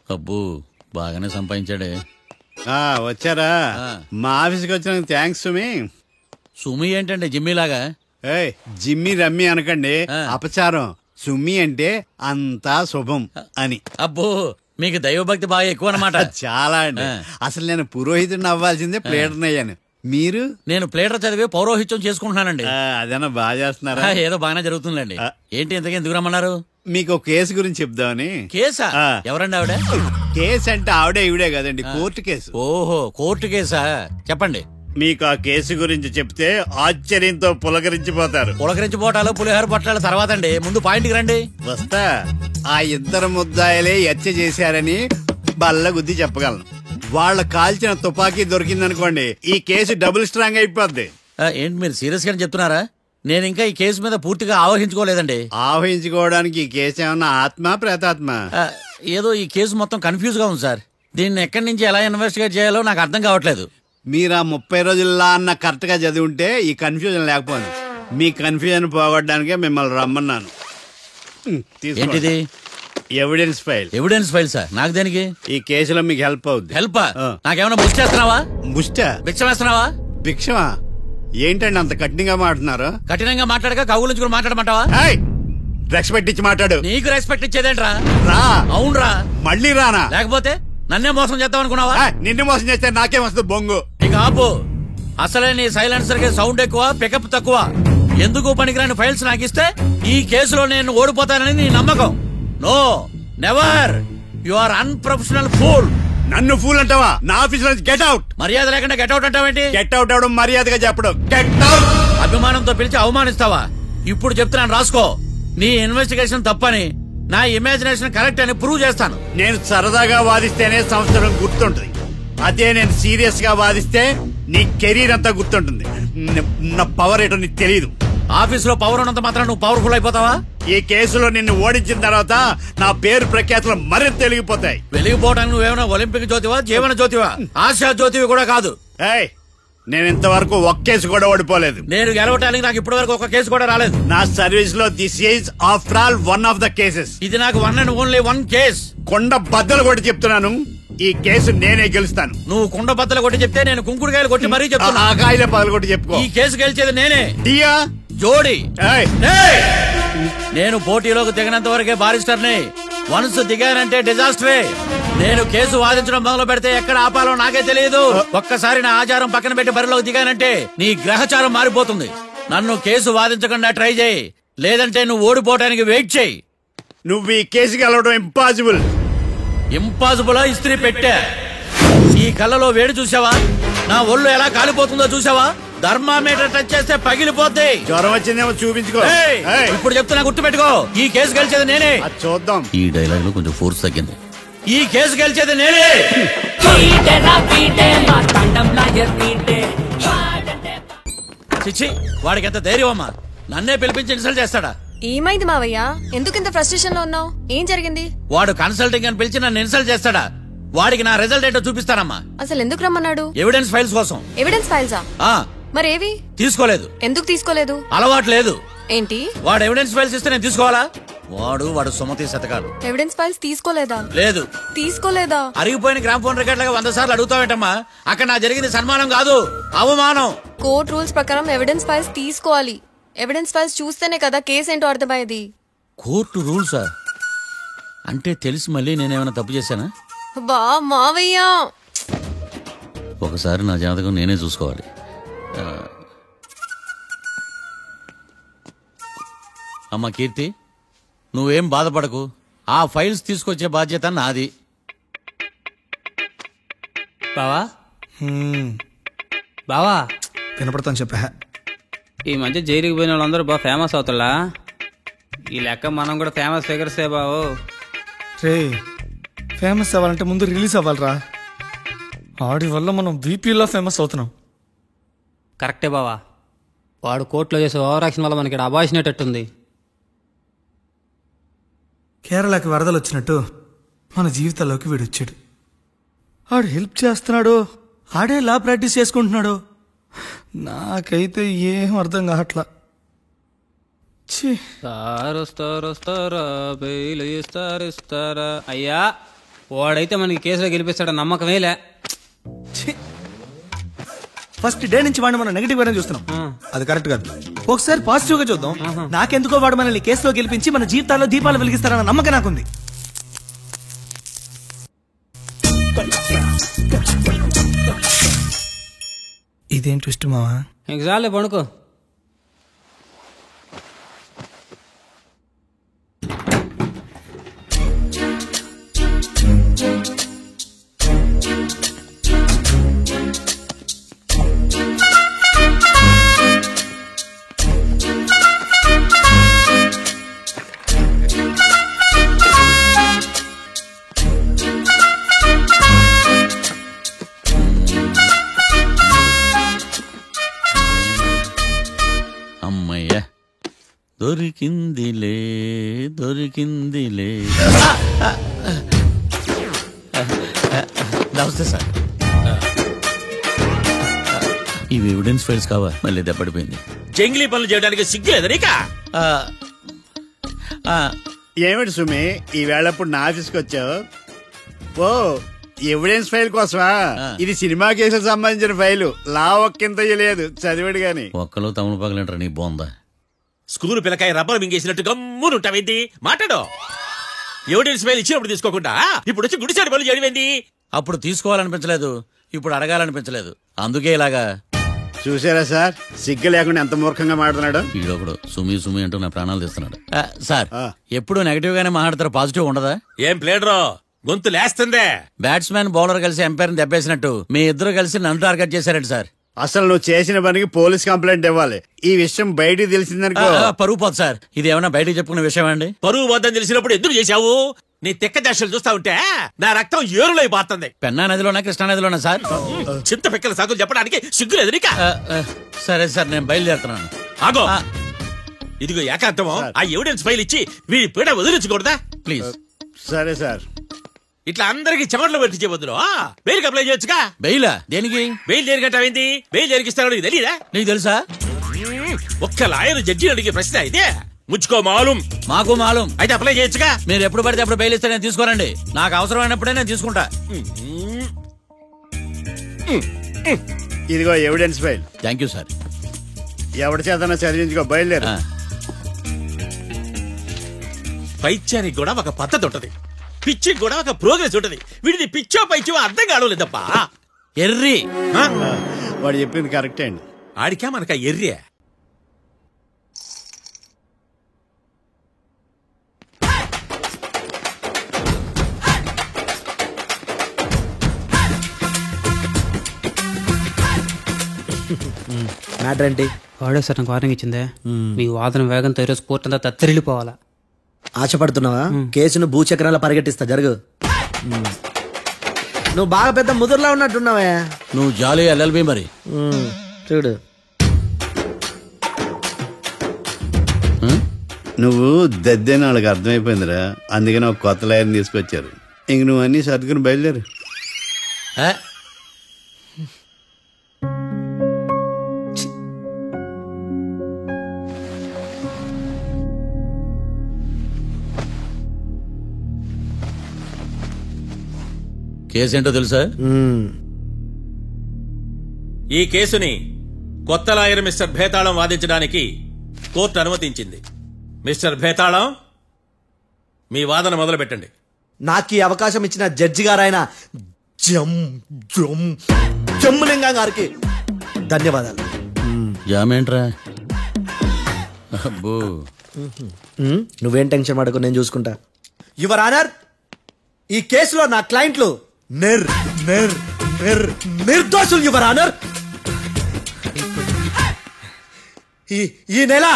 అబ్బో బాగానే సంపాదించాడే. వచ్చారా? మా ఆఫీస్కి వచ్చిన థ్యాంక్స్ సుమి. సుమి ఏంటండి జిమ్మీలాగా? జిమ్మి రమ్మి అనకండి, అపచారం. సుమి అంటే అంతా శుభం అని. అబ్బో మీకు దైవభక్తి బాగా ఎక్కువ అన్నమాట. చాలా అండి. అసలు నేను పురోహితుడిని అవ్వాల్సిందే, ప్లేటర్ని అయ్యాను. మీరు? నేను ప్లేటర్ చదివి పౌరోహిత్యం చేసుకుంటున్నానండి. అదేనా బాగా చేస్తున్నారా? ఏదో బాగానే జరుగుతుందండి. ఏంటి ఇంతకీ ఎందుకు రమ్మన్నారు? మీకు ఒక కేసు గురించి చెప్దామని. కేసా? ఎవరండి ఆవిడ? కేసు అంటే ఆవిడే ఈవిడే కదండి, కోర్టు కేసు. ఓహో, కోర్టు కేసా? చెప్పండి. మీకు ఆ కేసు గురించి చెప్తే ఆశ్చర్యంతో పులకరించిపోతారు. పులకరించిపోటాలు పులిహోర పట్టాల తర్వాత అండి, ముందు పాయింట్కి రండి. వస్తా. ఆ ఇద్దరు ముద్దాయలే హత్య చేశారని బల్ల గుద్ది చెప్పగలను. వాళ్ళ కాల్చిన తుపాకీ దొరికిందనుకోండి, ఈ కేసు డబుల్ స్ట్రాంగ్ అయిపోద్ది. ఏంటి మీరు సీరియస్ గా చెప్తున్నారా? నేను ఇంకా ఈ కేసు మీద పూర్తిగా ఆవహించుకోలేదండి. ఆవహించుకోవడానికి ఈ కేసు ఏమన్నా ఆత్మ ప్రేతాత్మ? ఏదో ఈ కేసు మొత్తం కన్ఫ్యూజ్ గా ఉంది సార్. దీన్ని ఎక్కడి నుంచి ఎలా ఇన్వెస్టిగేట్ చేయాలో నాకు అర్థం కావట్లేదు. మీరు ఆ 30 రోజుల్లో అన్న కరెక్ట్ గా చదివి ఉంటే ఈ కన్ఫ్యూజన్ లేకపోను. మీ కన్ఫ్యూజన్ పోగొట్టడానికే మిమ్మల్ని రమ్మన్నాను. ఏంటిది? Evidence file. Evidence file sir? నాకు దేనికి? ఈ కేసులో మీకు హెల్ప్ అవుద్ది. హెల్ప్? నాకేమైనా ముష్టి చేస్తున్నావా? ముష్ట? భిక్షం వేస్తున్నావా? భిక్షమా? ఏంటండి అంత కఠినంగా మాట్లాడుతున్నారు? కఠినంగా మాట్లాడక కవుల నుంచి కూడా మాట్లాడమంటావా? రెస్పెక్ట్ ఇచ్చి మాట్లాడు. నీకు రెస్పెక్ట్ ఇచ్చేదేంట్రా? రా. అవునరా? మళ్ళీ రానా? లేకపోతే నన్నే మోసం చేద్దాం అనుకున్నావా? నిన్ను మోసం చేస్తే నాకేం వస్తుంది బొంగు? ఇక ఆపు. అసలే నీ సైలెన్సర్ కి సౌండ్ ఎక్కువ, పికప్ తక్కువ. ఎందుకు పనికిరాని ఫైల్స్ నాకు ఇస్తే ఈ కేసులో నేను ఓడిపోతానని నీ నమ్మకం. No, never. You are unprofessional fool. నన్ను ఫూల్ అంటావా? నా ఆఫీస్ నుంచి గెట్ అవుట్. మర్యాద లేకుండా గెట్ అవుట్ అంటావేంటి? గెట్ అవుట్ అవడం మర్యాదగా చెప్పడం. Get out. అభిమానంతో పిలిచి అవమానిస్తావా? ఇప్పుడు చెప్తున్నాను రాసుకో. నీ ఇన్వెస్టిగేషన్ తప్పని, నా ఇమాజినేషన్ కరెక్ట్ అని ప్రూవ్ చేస్తాను. నేను సరదాగా వాదిస్తేనే సంవత్సరం గుర్తుంటుంది. అదే నేను సీరియస్ గా వాదిస్తే నీ కెరీర్ అంతా గుర్తుంటుంది. నా పవర్ ఏంటో నీకు తెలియదు. ఆఫీస్ లో పవర్ ఉన్నంత మాత్రం నువ్వు పవర్ఫుల్ అయిపోతావా? ఈ కేసులో నిన్ను ఓడించిన తర్వాత నా పేరు ప్రఖ్యాతులు మరింత వెలిగిపోతాయి. వెలిగిపోవడానికి నువ్వేమైనా ఒలింపిక్ జ్యోతివా, జీవన జ్యోతివా? ఆశా జ్యోతివి కూడా కాదు. నేను ఇంతవరకు ఒక్క కేసు కూడా ఓడిపోలేదు. నేను గెలవటానికి నాకు ఇప్పటి వరకు ఒక కేసు కూడా రాలేదు. నా సర్వీస్ లో this is after all one of the cases. ఇది నాకు one and only one case. కొండ బద్దలు కొట్టి చెప్తున్నాను, ఈ కేసు నేనే గెలుస్తాను. నువ్వు కుండ బద్దలు కొట్టి చెప్తే నేను కుంకుడుకాయలు కొట్టి మరీ చెప్తాను. ఆ కాయలే పగలు కొట్టి చెప్పుకో. ఈ కేసు గెలిచేది నేనే. డియా జోడి. నేను పోటీలోకి దిగినంత వరకే బారిస్టర్ని. వన్స్ దిగానంటే డిజాస్టరే. నేను కేసు వాదించడం మొదలు పెడితే ఎక్కడ ఆపాలో నాకే తెలియదు. ఒక్కసారి నా ఆచారం పక్కన పెట్టి బరిలోకి దిగానంటే నీ గ్రహచారం మారిపోతుంది. నన్ను కేసు వాదించకుండా ట్రై చేయి, లేదంటే నువ్వు ఓడిపోవడానికి వెయిట్ చేయి. నువ్వు ఈ కేసు గెలవడం ఇంపాసిబుల్. ఇంపాసిబుల్? ఇస్త్రీ పెట్టా. ఈ కళ్ళలో వేడి చూసావా? నా ఒళ్ళు ఎలా కాలిపోతుందో చూసావా? థర్మామీటర్ టచ్ చేస్తే పగిలిపోద్ది. జ్వరం వచ్చిందేమో చూపించుకో. ఇప్పుడు చెప్తున్నా, గుర్తు పెట్టుకో. ఈ కేసు గెలిచేది నేనే. చూద్దాం. ఈ డైలాగ్ లో కొంచెం ఫోర్స్ తగ్గింది. ఈ కేసు గెలిచేది నేనే. చిచ్చి, వాడికి ఎంత ధైర్యం అమ్మా! నన్నే పిలిపించి ఇన్సల్ట్ చేస్తాడా? ఏమైంది మావయ్య? ఎందుకు ఇంత ఫ్రస్ట్రేషన్ లో ఉన్నావు? ఏం జరిగింది? వాడు కన్సల్టింగ్ అని పిలిచి నన్ను ఇన్సల్ట్ చేస్తాడా? వాడికి నా రిజల్ట్ ఏంటో చూపిస్తానమ్మా. అసలు ఎందుకు రమ్మన్నాడు? ఎవిడెన్స్ ఫైల్స్ కోసం. ఎవిడెన్స్ ఫైల్సా? మరేవి? తీసుకోలేదు. ఎందుకు తీసుకోలేదు? అలవాటు లేదు. ఏంటి? వాడు ఎవిడెన్స్ ఫైల్స్ ఇస్తే నేను తీసుకోవాలా? వాడు సుమతి శతకాలు. ఎవిడెన్స్ ఫైల్స్ తీసుకోలేదా? లేదు. తీసుకోలేదా? అరిగిపోయిన గ్రామ్ ఫోన్ రికార్డ్ లాగా 100 సార్లు అడుగుతావేంటమ్మా? అక్కడ నా జరిగింది సన్మానం కాదు, అవమానం. కోర్ట్ రూల్స్ ప్రకారం ఎవిడెన్స్ ఫైల్స్ తీసుకోవాలి. ఎవిడెన్స్ ఫైల్స్ చూస్తేనే కదా కేసు ఏంటో అర్థమయ్యేది. కోర్టు రూల్సా? అంటే తెలిసి మళ్ళీ నేనేమైనా తప్పు చేశానా? బా మావయ్య, ఒకసారి నా జాతకం నేనే చూసుకోవాలి. అమ్మా కీర్తి, నువ్వేం బాధపడకు. ఆ ఫైల్స్ తీసుకొచ్చే బాధ్యత నాది. బావా బావా వినపడతాను చెప్పా. ఈ మధ్య జైలుకి పోయిన వాళ్ళందరూ బాగా ఫేమస్ అవుతారా? ఈ లెక్క మనం కూడా ఫేమస్ ఫిగర్సే బావు. రే, ఫేమస్ అవ్వాలంటే ముందు రిలీజ్ అవ్వాలరా. ఆడి వల్ల మనం బీపీలో ఫేమస్ అవుతున్నాం. కరెక్టే బావా. వాడు కోర్టులో చేసే ఓవర్ యాక్షన్ వల్ల మనకి అబాయిసినట్టుంది. కేరళకి వరదలు వచ్చినట్టు మన జీవితాల్లోకి వీడొచ్చాడు. ఆడు హెల్ప్ చేస్తున్నాడు, ఆడే లా ప్రాక్టీస్ చేసుకుంటున్నాడు. నాకైతే ఏం అర్థం కావట్లా. ఇస్తారా బెయిల్ ఇస్తారా? అయ్యా వాడైతే మనకి కేసులో గెలిపిస్తాడు నమ్మకమేలే. ఫస్ట్ డే నుంచి వాడిని మనం నెగిటివ్ గానే చూస్తున్నాం. అది కరెక్ట్ కాదు. ఒకసారి పాజిటివ్ గా చూద్దాం. నాకెందుకో వాడు మనల్ని కేసులో గెలిపించి మన జీవితాల్లో దీపాలు వెలిగిస్తారన్న నమ్మకం నాకుంది. ఇదేం ట్విస్ట్ మావా? ఇంక చాలే పడుకో. అమ్మయ్య దొరికిందిలే దొరికిందిలే. నమస్తే సార్. ఇవి ఎవిడెన్స్ ఫైల్స్ కావా? మళ్ళీ దెబ్బడిపోయింది. జంగిలీ పనులు చేయడానికి సిగ్గులేదు నీకా? ఏమిటి సుమి ఈ వేళప్పుడు నా ఆఫీస్కి వచ్చావు? ఓ ఎవిడెన్స్ ఫైల్ కోసమా? ఇది సినిమా కేసులకు సంబంధించిన ఫైలు. లా ఒక్కింత లేదు, చదివాడు గాని. ఒక్కలో తమలు పగలంటారా నీ బోందా? School పిల్లకాయ rubber మింగేసినట్టు గమ్మునుంటావేంటి? మాట్లాడు. ఎవిడెన్స్ ఫైల్ ఇచ్చినప్పుడు తీసుకోకుండా ఇప్పుడు వచ్చి గుడిసాడి పనులు చేయడమేంటి? అప్పుడు తీసుకోవాలనిపించలేదు, ఇప్పుడు అడగాలనిపించలేదు, అందుకే ఇలాగా. చూసారా సార్, సిగ్గు లేకుండా ఎంత మూర్ఖంగా మాట్లాడుతున్నాడు. ఈడొకడు సుమి సుమి అంటూ నా ప్రాణాలు తీస్తున్నాడు. సార్ ఎప్పుడు నెగటివ్ గానే మాట్లాడతారు, పాజిటివ్ ఉండదా? ఏం ప్లేడరో గొంతు లేస్తుందే. బ్యాట్స్మెన్ బౌలర్ కలిసి ఎంపైర్ దెబ్బేసినట్టు మీ ఇద్దరు కలిసి నన్ను టార్గెట్ చేశారండి సార్. అసలు నువ్వు చేసిన పనికి పోలీస్ కంప్లైంట్ ఇవ్వాలి. ఈ విషయం బయటికి తెలిసిందనుకో పరువు పోదు సార్. ఇది ఏమన్నా బయటికి చెప్పుకునే విషయం అండి? పరువు వద్దని తెలిసినప్పుడు ఎందుకు చేశావు? నీ తెక్క దశలు చూస్తా ఉంటే నా రక్తం ఏరులై పారుతుంది. పెన్నా నదిలోనా కృష్ణా నదిలోనా సార్? చింత పిక్కల సాకులు చెప్పడానికి సిగ్గులేదు నీకా? సరే సార్, నేను బయలుదేరుతున్నాను. ఆగో, ఇదిగో ఏకాంతమో ఆ ఎవిడెన్స్ ఫైల్ ఇచ్చి వీడి పీడ వదిలించకూడదా? ప్లీజ్. సరే సార్. ఇట్లా అందరికి చెమటలు పెట్టి వద్దు. బెయిల్కి అప్లై చేయొచ్చుగా. బెయిలా? దేనికి? బెయిల్ దేనికంటావేంది? బెయిల్ దేనికిస్తారో నీకు తెలీదా? నీకు తెలుసా? ఒక్క లాయర్ జడ్జి అడిగే ప్రశ్న ఇదే. ముచ్చుకో మాలూం. మాకు మాలూం. అయితే అప్లై చేయొచ్చుగా. మీరు ఎప్పుడు పడితే అప్పుడు బెయిల్ ఇస్తే నేను తీసుకోరండి. నాకు అవసరమైనప్పుడే నేను తీసుకుంటా. ఇదిగో evidence file. Thank you sir. ఎవరి చేతనా చదివించుకో, బయలుదేరు. పైత్యానికి కూడా ఒక పద్ధతి ఉంటది, పిచ్చికి కూడా ఒక ప్రోగ్రెస్ ఉంటది. వీడిది పిచ్చో పైచో అర్థం కావలేదప్ప. ఎర్రి. వాడు చెప్పింది కరెక్టే అండి. ఆడికా మనక ఎర్రే. మ్యాటర్ ఏంటి? వాడే సార్ నాకు వార్నింగ్ ఇచ్చిందే. మీ వాదన వేగంతో ఈరోజు కోర్టు అంతా తత్తరిల్లిపోవాలా. ఆశపడుతున్నావా? కేసును భూచక్రాల పరిగెట్టిస్తా, జరుగు. నువ్వు బాగా పెద్ద ముదురులా ఉన్నట్టున్నావే. నువ్వు జాలి ఎల్ఎల్బి మరి. చూడు, నువ్వు దద్దేని వాళ్ళకి అర్థమైపోయిందిరా, అందుకని ఒక కొత్త లాయర్ని తీసుకొచ్చారు. ఇంక నువ్వు అన్ని సర్దుకుని బయలుదేరు. కేసేంటో తెలుసా? ఈ కేసుని కొత్త లాయర్ మిస్టర్ భేతాళం వాదించడానికి కోర్టు అనుమతించింది. మిస్టర్ భేతాళం, మీ వాదన మొదలు పెట్టండి. నాకు ఈ అవకాశం ఇచ్చిన జడ్జి గారైన జమ్ములింగం గారికి ధన్యవాదాలు. జామేంట్రా? అబ్బో, నువ్వేం టెన్షన్ పడకు, నేను చూసుకుంటా. యువర్ ఆనర్, ఈ కేసులో నా క్లయింట్లు నిర్దోషులు యువర్ ఆనర్. ఈ నెల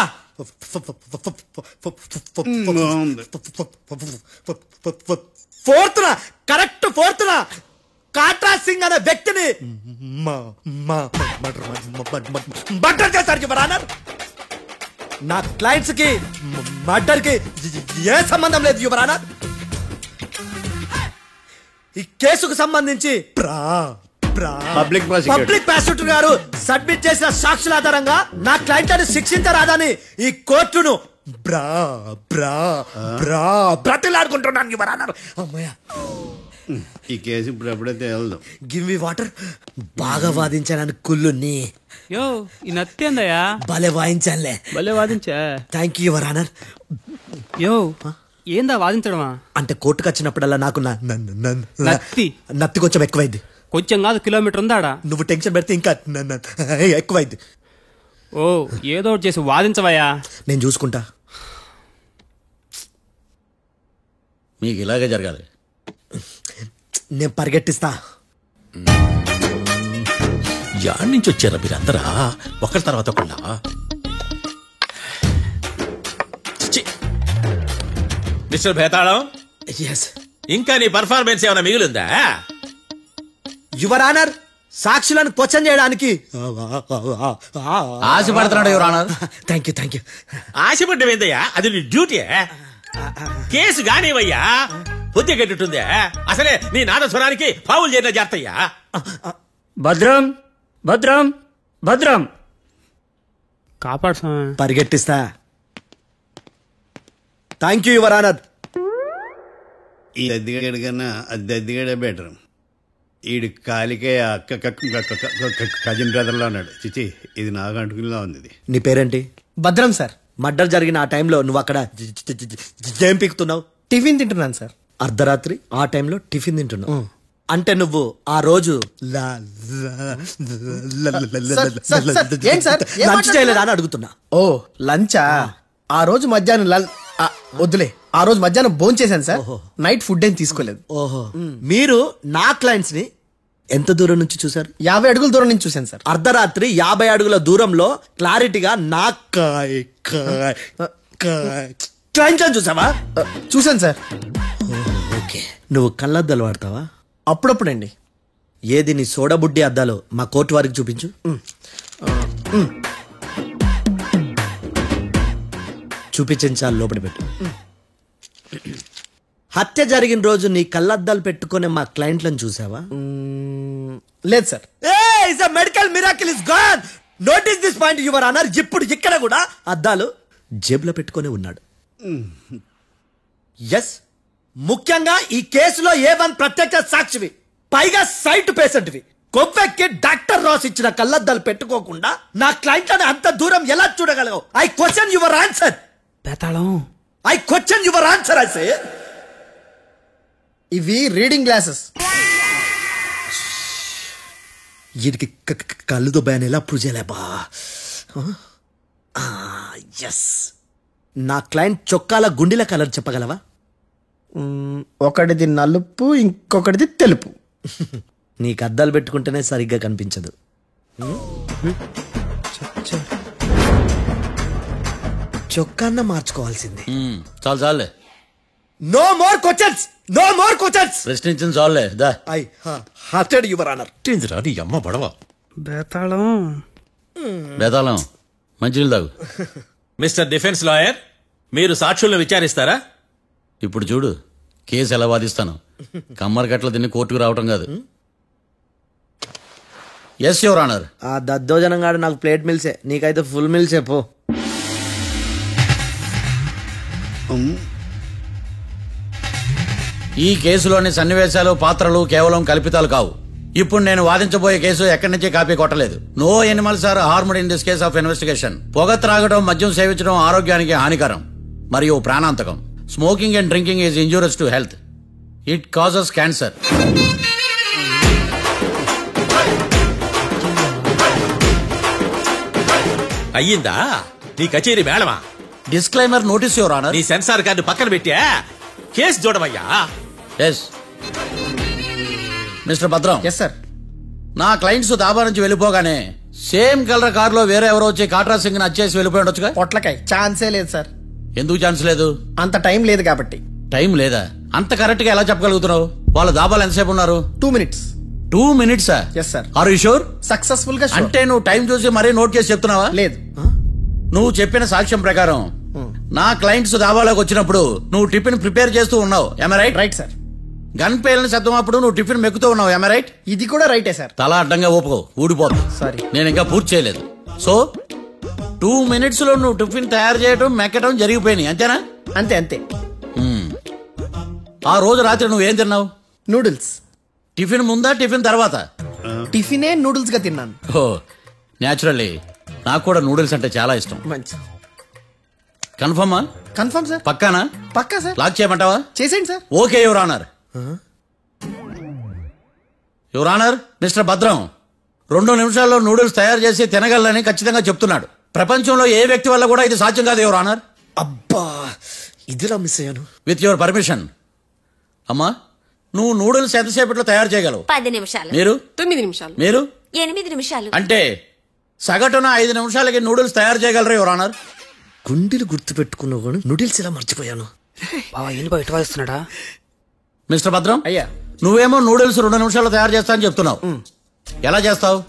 4th correct 4th Katra Singh అనే వ్యక్తిని మర్డర్ చేశారు యువర్ ఆనర్. నా క్లయింట్స్ కి మర్డర్ కి ఏ సంబంధం లేదు యువర్ ఆనర్. ఈ కేసుకు సంబంధించి పబ్లిక్ ప్రాసిక్యూటర్ గారు సబ్మిట్ చేసిన సాక్షుల ఆధారంగా నా క్లయింట్ అని శిక్షించరాదని ఈ కోర్టును బ్రతిలాడుకుంటున్నాను యువర్ ఆనర్. అమ్మయ్య, ఈ కేసు ఇప్పుడు ఎప్పుడైతే తేలదు. Give me water. బాగా వాదించాను కుళ్ళుని. యో ఈ నత్తేందయ్యా భలే వాయించాలే. భలే వాదించా. Thank you your honour. యో ఏందా వాదించడమా? అంటే కోర్టుకు వచ్చినప్పుడల్లా నాకు నత్తి కొంచెం ఎక్కువైంది. కొంచెం కాదు, కిలోమీటర్ ఉందాడా. నువ్వు టెన్షన్ పెడితే ఇంకా ఎక్కువైంది. ఓ ఏదో ఒకటి చేసి వాదించవయ్యా. నేను చూసుకుంటా. మీకు ఇలాగే జరగాలి. నేను పరిగెట్టిస్తా. యాడ్ నుంచి వచ్చారా మీరందరా ఒకరి తర్వాత ఒకళ్ళ? మిస్టర్ భేతాళం, ఇంకా నీ పర్ఫార్మెన్స్ ఏమైనా మిగిలిందా? యువర్ ఆనర్, సాక్షులను క్వశ్చన్ చేయడానికి ఆశపడుతున్నాడు యువర్ ఆనర్. Thank you. ఆశపడ్డం ఏందయ్యా? అది నీ డ్యూటీ. కేసు గానివయ్యా, బుద్ధి గట్టుందే. అసలే నీ నాదస్వరానికి పావులు చేరిన జాతయ్యా. భద్రం భద్రం భద్రం కాపాడు. పరిగెట్టిస్తా. Thank you your honour. ఈ దద్దిగడి కన్నా అది దద్దిగడే బెటర్. ఈడు కాలికే కజిన్ బ్రదర్ లో ఉన్నాడు. చిచి, ఇది నాకు అంటుకునిలా ఉంది. ఇది నీ పేరేంటి? భద్రం సార్. మర్డర్ జరిగిన ఆ టైంలో నువ్వు అక్కడ ఏం పీకుతున్నావు? టిఫిన్ తింటున్నాను సార్. అర్ధరాత్రి ఆ టైంలో టిఫిన్ తింటున్నావు అంటే నువ్వు ఆ రోజు లంచ్ చేయలేదా అని అడుగుతున్నా. ఓ లంచా? ఆ రోజు మధ్యాహ్నం వద్దులే, ఆ రోజు మధ్యాహ్నం భోంచేశాను సార్. నైట్ ఫుడ్ ఏం తీసుకోలేదు. ఓహో, మీరు నా క్లయింట్స్ ని ఎంత దూరం నుంచి చూసారు? 50 అడుగుల దూరం నుంచి చూశాను సార్. అర్ధరాత్రి 50 అడుగుల దూరంలో క్లారిటీగా నా క్లయింట్స్ అని చూసావా? చూశాను సార్. ఓకే, నువ్వు కళ్ళద్దాలు వాడతావా? అప్పుడప్పుడండి. ఏది నీ సోడబుడ్డి అద్దాలు మా కోర్టు వారికి చూపించు. చూపించాలి, లోపల పెట్టు. హత్య జరిగిన రోజు నీ కళ్ళద్దాలు పెట్టుకునే మా క్లయింట్లను చూసావా? లేదు sir. Medical miracle is gone. Notice this point your honour. ఇప్పుడు ఇక్కడ కూడా అద్దాలు జేబులో పెట్టుకుని ఉన్నాడు. ఎస్, ముఖ్యంగా ఈ కేసులో A1 ప్రత్యక్ష సాక్షివి, పైగా సైట్ పేషెంట్వి. కొవ్వెక్కి డాక్టర్ రాస్ ఇచ్చిన కళ్ళద్దాలు పెట్టుకోకుండా నా క్లయింట్లను అంత దూరం ఎలా చూడగలవు? I question your answer. బేతాళం, I question your answer. I say ఇవి రీడింగ్ గ్లాసెస్. వీడికి కళ్ళు దుబ్బాయని ఎలా ప్రూవ్ చేయలేబా? ఎస్, నా క్లయింట్ చొక్కాల గుండెల కలర్ చెప్పగలవా? ఒకటిది నలుపు, ఇంకొకటిది తెలుపు. నీకు అద్దాలు పెట్టుకుంటేనే సరిగ్గా కనిపించదు. చొక్కాన్న మార్చుకోవాల్సింది. చాలు చాలులే, no more questions, no more questions. ప్రశ్నించింది చాలులే. దా ఐ హార్టెడ్ యువర్ ఆనర్. నీ అమ్మ పడవ. బేతాళం బేతాళం, మంచినీళ్ళు తాగు. మిస్టర్ డిఫెన్స్ లాయర్, మీరు సాక్షులను విచారిస్తారా? ఇప్పుడు చూడు కేసు ఎలా వాదిస్తాను. కమ్మరి గట్ల తిని కోర్టుకు రావటం కాదు. Yes your honour. ఆ దద్దోజనం గాడు నాకు ప్లేట్ మిల్సే, నీకైతే ఫుల్ మిల్సే పో. ఈ కేసులోని సన్నివేశాలు, పాత్రలు కేవలం కల్పితాలు కావు. ఇప్పుడు నేను వాదించబోయే కేసు ఎక్కడి నుంచి కాపీ కొట్టలేదు. No animals are harmed in this case of investigation. పొగ త్రాగడం, మద్యం సేవించడం ఆరోగ్యానికి హానికరం మరియు ప్రాణాంతకం. Smoking and drinking is injurious to health. It causes cancer. అయ్యిందా నీ కచేరీ మేడమా? Disclaimer notice your honour. నీ సెన్సార్ కార్డు పక్కన పెట్టా కేసు చూడమయ్యా. Yes mister Bhadram. Yes sir. నా క్లయింట్స్ దాబా నుంచి వెళ్ళిపోగానే సేమ్ కలర్ కారులో వేరే ఎవరో వచ్చి కాట్రా సింగ్ వచ్చేసి వెళ్ళిపోయి ఉండొచ్చుగా. పొట్లకాయ ఛాన్సే లేదు సార్. ఎందుకు ఛాన్స్ లేదు? అంత టైం లేదు కాబట్టి. టైం లేదా? అంత కరెక్ట్ గా ఎలా చెప్పగలుగుతున్నావు? వాళ్ళ దాబాలు ఎంతసేపు ఉన్నారు? 2 minutes. 2 minutes? Yes sir. Are you sure? Successful గా. అంటే నువ్వు టైం చూసి మరీ నోట్ చేసి చెప్తున్నావా? లేదు. నువ్వు చెప్పిన సాక్ష్యం ప్రకారం నా క్లయింట్స్ దాబాలోకి వచ్చినప్పుడు నువ్వు టిఫిన్ ప్రిపేర్ చేస్తూ ఉన్నావు. రైట్? Right sir. గన్ పేలిన శబ్దం అప్పుడు నువ్వు టిఫిన్ మెక్కుతూ ఉన్నావు. రైట్? ఇది కూడా రైటే సార్. తల అడ్డంగా ఊపుకో, ఊడిపోదు. సారీ, నేను ఇంకా పూర్తి చేయలేదు. సో 2 minutes లో నువ్వు టిఫిన్ తయారు చేయడం, మెక్కడం జరిగిపోయినాయి, అంతేనా? అంతే అంతే. ఆ రోజు రాత్రి నువ్వేం తిన్నావు? నూడిల్స్. టిఫిన్ ముందా టిఫిన్ తర్వాత? టిఫినే నూడిల్స్ గా తిన్నాను. ఓ న్యాచురల్లీ నాకు కూడా నూడిల్స్ అంటే చాలా ఇష్టం. మంచి కన్ఫర్మా? Confirm sir. పక్కానా? పక్కా సార్. లాక్ చేయమంటావా? చేసేయండి sir. Okay your honour. Your honour, mister Bhadram 2 నిమిషాల్లో నూడిల్స్ తయారు చేసి తినగలని ఖచ్చితంగా చెప్తున్నాడు. ప్రపంచంలో ఏ వ్యక్తి వల్ల కూడా ఇది సాధ్యం కాదు యువర్ ఆనర్. అబ్బా ఇదిలా మిస్ అయ్యాను. With your permission. అమ్మా, నువ్వు నూడిల్స్ ఎంతసేపట్లో తయారు చేయగలవు? 10 నిమిషాలు. మీరు? 9 నిమిషాలు. మీరు? 8 నిమిషాలు. అంటే సగటున 5 నిమిషాలకి నూడిల్స్ తయారు చేయగలరు యువర్ ఆనర్. గుండెలు గుర్తు పెట్టుకున్నావు కానీ నూడిల్స్ ఇలా మర్చిపోయాను. బావా ఏంటి బయట వాయిస్తున్నాడా? మిస్టర్ భద్రం, అయ్యా నువ్వేమో నూడిల్స్ 2 నిమిషాల్లో తయారు చేస్తా అని చెప్తున్నావు. ఎలా చేస్తావు?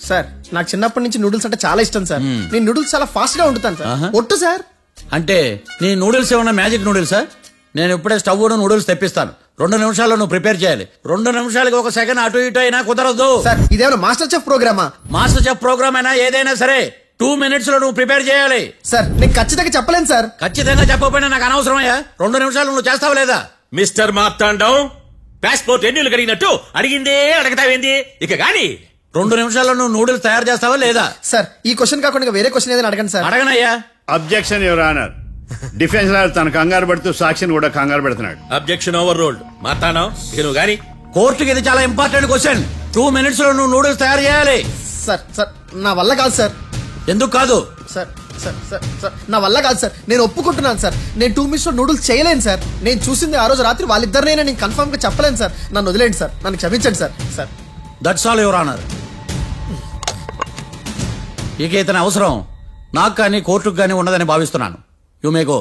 సార్ నాకు చిన్నప్పటి నుంచి నూడిల్స్ అంటే చాలా ఇష్టం సార్. నేను నూడిల్స్ చాలా ఫాస్ట్ గా వండుతాను సార్. ఒట్టు సార్. అంటే నీ నూడిల్స్ ఏమన్నా మ్యాజిక్ నూడిల్సా? నేను ఇప్పుడే స్టవ్ నూడిల్స్ తెప్పిస్తాను. 2 నిమిషాల్లో నువ్వు ప్రిపేర్ చేయాలి. 2 నిమిషాలకి 1 సెకండ్ అటు ఇటు అయినా కుదరదు. సార్ ఇదేమైనా మాస్టర్ చెఫ్ ప్రోగ్రామా? మాస్టర్ చెఫ్ ప్రోగ్రామ్ అయినా ఏదైనా సరే 2 మినిట్స్ లో నువ్వు ప్రిపేర్ చేయాలి. సార్ నేను ఖచ్చితంగా చెప్పలేను సార్. ఖచ్చితంగా చెప్పకపోయినా నాకు అనవసరమయ్యా. 2 నిమిషాలు నువ్వు చేస్తావు లేదా? మిస్టర్ మార్తాండం, పాస్పోర్ట్ ఎన్నిలు కడిగినట్టు అడిగిందే అడగతావేంది? ఇక గాని 2 నిమిషాల్లో నువ్వు నూడిల్స్ తయారు చేస్తావా లేదా? సార్ ఈ క్వశ్చన్ కాకుండా ఇంకా వేరే క్వశ్చన్ ఏదైనా అడగండి సార్. అడగనయ్యా. Objection your honour. Defence lawyer తన కంగారు పడుతూ సాక్షిని కూడా కంగారు పెడుతున్నాడు. Objection over ruled. మార్తాండం, ఇక నువ్వు గాని. కోర్టుకి ఇది చాలా ఇంపార్టెంట్ క్వశ్చన్. 2 మినిట్స్ లో నువ్వు నూడిల్స్ తయారు చేయాలి. సార్ సార్ నా వల్ల కాదు సార్. ఎందుకు కాదు? సార్ సార్ సార్ సార్ నా వల్ల కాదు సార్. నేను ఒప్పుకుంటున్నాను సార్. నేను 2 మినిట్స్ లో నూడిల్స్ చేయలేను సార్. నేను చూసింది ఆ రోజు రాత్రి వాళ్ళిద్దరినైనా నేను కన్ఫర్మ్ గా చెప్పలేను సార్. నన్ను వదిలేండి సార్. నన్ను క్షమించండి sir. Sir that's all your honour. ఇక ఇతని అవసరం నాకు కానీ కోర్టుకు కానీ ఉండదని భావిస్తున్నాను. You may go.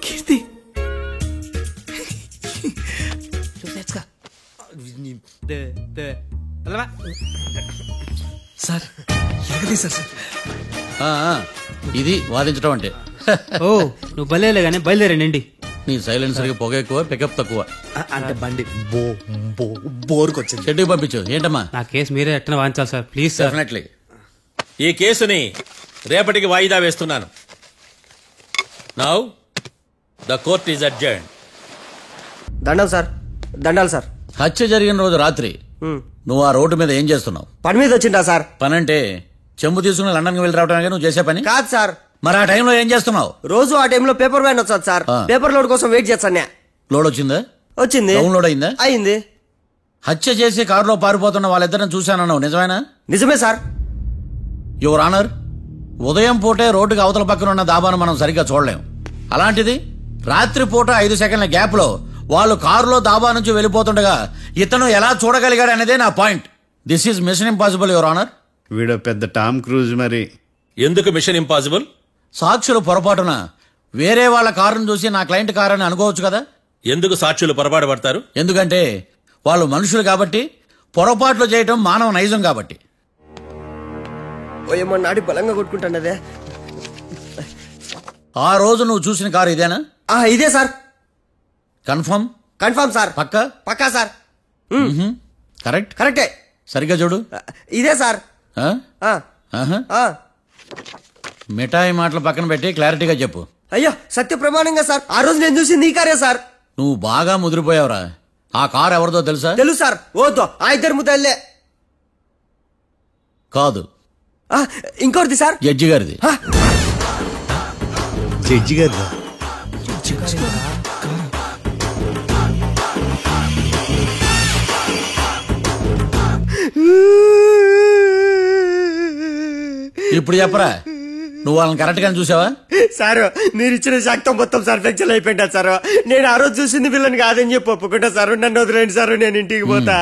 Keerthi sir ఎగదీశారు సార్. ఇది వాదించడం అంటే. ఓ నువ్వు బయలుదేరలే కానీ బయలుదేరండి. నీ సైలెన్సర్ కి పొగ ఎక్కువ, పికప్ తక్కువ. అంటే బండి బోర్కి వచ్చింది. షెడ్యూల్ పంపించు. ఏంటమ్మా? నా కేసు మీరే ఎట్టన వాయించాలి సార్ ప్లీజ్ సార్. డెఫినెట్లీ. ఈ కేసుని రేపటికి వాయిదా వేస్తున్నాను. Now the court is adjourned. దండం సార్. దండాలి సార్. హత్య జరిగిన రోజు రాత్రి నువ్వు ఆ రోడ్డు మీద ఏం చేస్తున్నావు? పని మీద వచ్చిందా సార్? పని అంటే చెంబు తీసుకుని లండన్కి వెళ్ళి రావడానికి నువ్వు చేసే పని కాదు సార్. మరి ఆ టైంలో ఏం చేస్తున్నావు? రోజు ఆ టైంలో పేపర్ వ్యాన్ వచ్చాది సార్. పేపర్ లోడ్ కోసం వెయిట్ చేస్తాను. లోడ్ వచ్చిందా? వచ్చింది. డౌన్లోడ్ అయిందా? అయింది. హత్య చేసి కారులో పారిపోతున్న వాళ్ళిద్దరిని చూశానన్నావు, నిజమేనా? నిజమే సార్. యువర్ ఆనర్, ఉదయం పూటే రోడ్డుకి అవతల పక్కన ఉన్న దాబాను మనం సరిగ్గా చూడలేం. అలాంటిది రాత్రి పూట 5 సెకండ్ల గ్యాప్ లో వాళ్ళు కారులో దాబా నుంచి వెళ్ళిపోతుండగా ఇతను ఎలా చూడగలిగాడు అనేదే నా point. This is mission impossible your honour. వీడో పెద్ద టామ్ క్రూజ్ మరి. ఎందుకు మిషన్ ఇంపాసిబుల్? సాక్షులు పొరపాటున వేరే వాళ్ళ కారును చూసి నా క్లయింట్ కారు అని అనుకోవచ్చు కదా. ఎందుకు సాక్షులు పొరపాటు పడతారు? ఎందుకంటే వాళ్ళు మనుషులు కాబట్టి, పొరపాట్లు చేయటం మానవ నైజం కాబట్టి. ఏమో నాడి బలంగా కొట్టుకుంటానదే. ఆ రోజు నువ్వు చూసిన కారు ఇదేనా? ఇదే సార్. కన్ఫర్మ్? Confirm sir. పక్కా? పక్కా సార్. కరెక్ట్? కరెక్టే. సరిగ్గా చూడు. ఇదే సార్. మిఠాయి మాటలు పక్కన పెట్టి క్లారిటీగా చెప్పు. అయ్యో సత్య ప్రమాణంగా సార్, ఆ రోజు నేను చూసింది ఈ కారే సార్. నువ్వు బాగా ముదిరిపోయావురా. ఆ కారు ఎవరిదో తెలుసా? తెలుసు సార్. ఓతో ఆ ఇద్దరు ముద్దల్లే. కాదు, ఇంకోటిది సార్. జడ్జి గారిది. జడ్జి గారు ఇప్పుడు చెప్పరా, నువ్వు వాళ్ళని కరెక్ట్ గా చూసావా? సార్ మీరు ఇచ్చిన శాక్తం మొత్తం సార్ ఫ్రాక్చర్ అయిపోయింటా సార్. నేను ఆ రోజు చూసింది వీళ్ళని కాదని చెప్పి ఒప్పుకుంటా సార్. నన్ను వదిలేండి సార్, నేను ఇంటికి పోతా.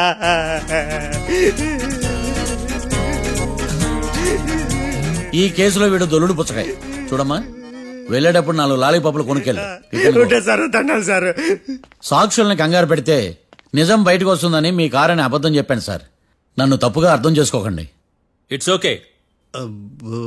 ఈ కేసులో వీడు దొల్లుడు పుచ్చకాయ. చూడమ్మా, వెళ్ళేటప్పుడు 4 లాలీపాపులు కొనుక్కెళ్ళు. Sir దండాలి sir. సాక్షుల్ని కంగారు పెడితే నిజం బయటకు వస్తుందని మీ కారని అబద్ధం చెప్పాను సార్. నన్ను తప్పుగా అర్థం చేసుకోకండి. It's okay. అబ్బో